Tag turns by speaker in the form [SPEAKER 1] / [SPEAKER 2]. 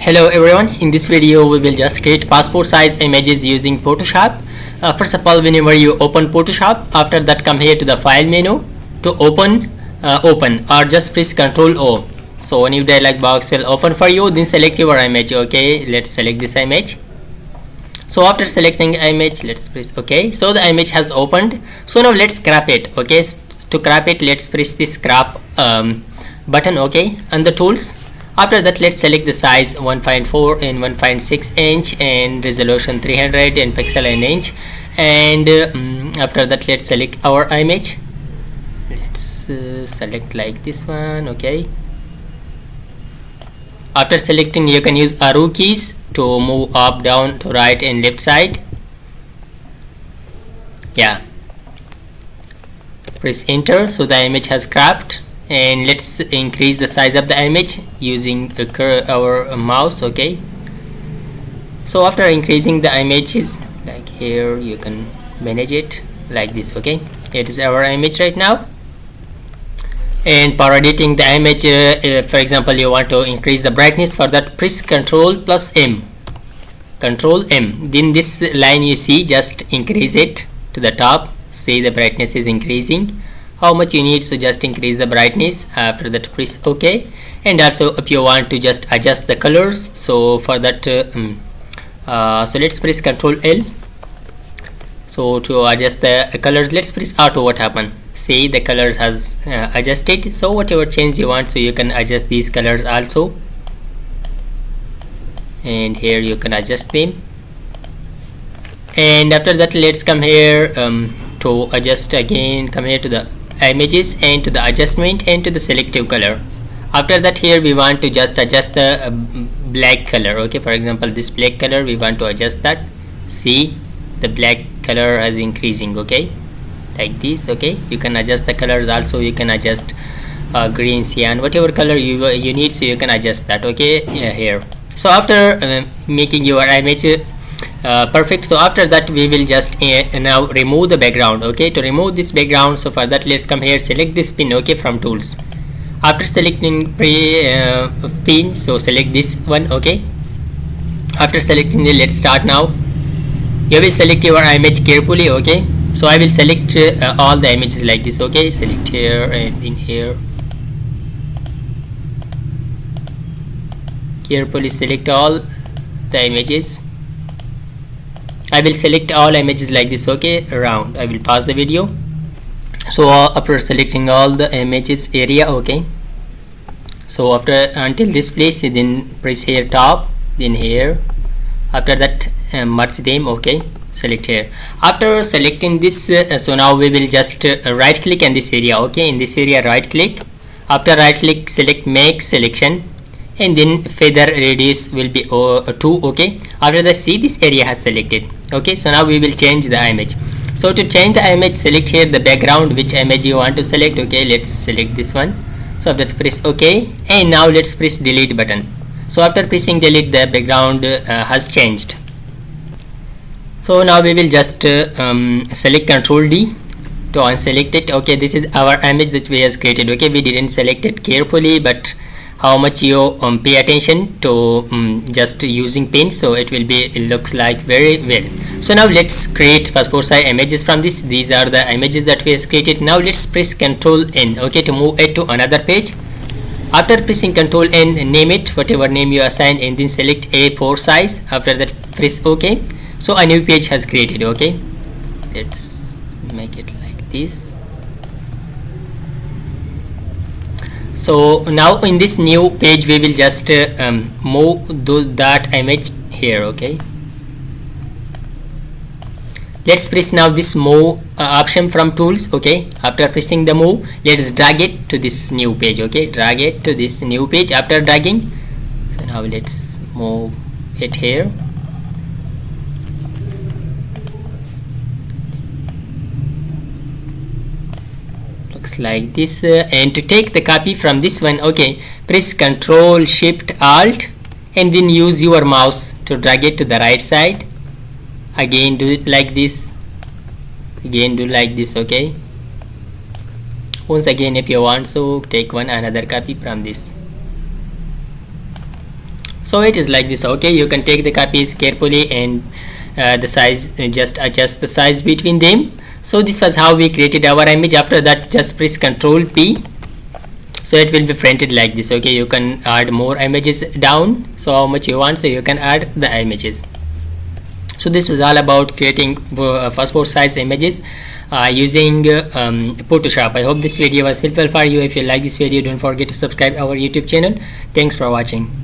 [SPEAKER 1] Hello everyone, in this video we will just create passport size images using Photoshop. First of all, whenever you open Photoshop, after that come here to the file menu to open or just press Ctrl O. So a new dialog box will open for you, then select your image. Okay, let's select this image. So after selecting image, let's press OK. So the image has opened. So now let's crop it. Okay, to crop it, let's press this crop button. Okay, and the tools. After that, let's select the size 1.4 and 1.6 inch and resolution 300 and pixel an inch. And after that, let's select our image. Let's select like this one. Okay, after selecting, you can use arrow keys to move up, down, to right and left side. Yeah, press enter. So the image has cropped, and let's increase the size of the image using our mouse. Okay, so after increasing the images, like here, you can manage it like this. Okay, it is our image right now. And for editing the image, for example, you want to increase the brightness, for that press Ctrl plus M, Ctrl M. Then this line you see, just increase it to the top. See, the brightness is increasing. How much you need, so just increase the brightness. After that, press OK. And also, if you want to just adjust the colors, so for that, so let's press Ctrl L. So to adjust the colors, let's press auto. What happened? See, the colors has adjusted. So whatever change you want, so you can adjust these colors also. And here you can adjust them. And after that, let's come here to adjust again. Come here to the images and to the adjustment and to the selective color. After that, here we want to just adjust the black color. Okay, for example, this black color, we want to adjust that. See, the black color is increasing. Okay, like this. Okay, you can adjust the colors also. You can adjust green, cyan, whatever color you need, so you can adjust that. Okay, yeah, here. So after making your image perfect, so after that we will just now remove the background. Okay, to remove this background, so for that, let's come here, select this pin. Okay, from tools. After selecting pin, so select this one. Okay, after selecting the, let's start now. You will select your image carefully. Okay, so I will select all the images like this. Okay, select here and in here. Carefully select all the images. I will select all images like this. Okay, around. I will pause the video. So after selecting all the images area, okay, so after until this place, then press here top, then here. After that, merge them. Okay, select here. After selecting this, so now we will just right click in this area. Okay, in this area, right click. After right click, select make selection, and then feather radius will be 2. Okay, after that, see, this area has selected. Okay, so now we will change the image. So to change the image, select here the background, which image you want to select. Okay, let's select this one. So after that, press OK, and now let's press delete button. So after pressing delete, the background has changed. So now we will just select Ctrl D to unselect it. Okay, this is our image that we has created. Okay, we didn't select it carefully, but how much you pay attention to just using pin, so it looks like very well. So now let's create passport size images from this. These are the images that we has created. Now let's press Ctrl N. Okay, to move it to another page. After pressing Ctrl N, name it whatever name you assign, and then select A4 size. After that, press OK. So a new page has created. Okay, let's make it like this. So now in this new page, we will just move that image here. Okay, let's press now this move option from tools. Okay, after pressing the move, let's drag it to this new page. Okay, drag it to this new page. After dragging, so now let's move it here. Like this, and to take the copy from this one, okay, press Ctrl Shift Alt, and then use your mouse to drag it to the right side. Again, do it like this. Again, do like this. Okay, once again, if you want, so take another copy from this. So it is like this. Okay, you can take the copies carefully and the size, just adjust the size between them. So this was how we created our image. After that, just press Ctrl P, so it will be printed like this. Okay, you can add more images down, so how much you want, so you can add the images. So this was all about creating passport size images using Photoshop. I hope this video was helpful for you. If you like this video, don't forget to subscribe our YouTube channel. Thanks for watching.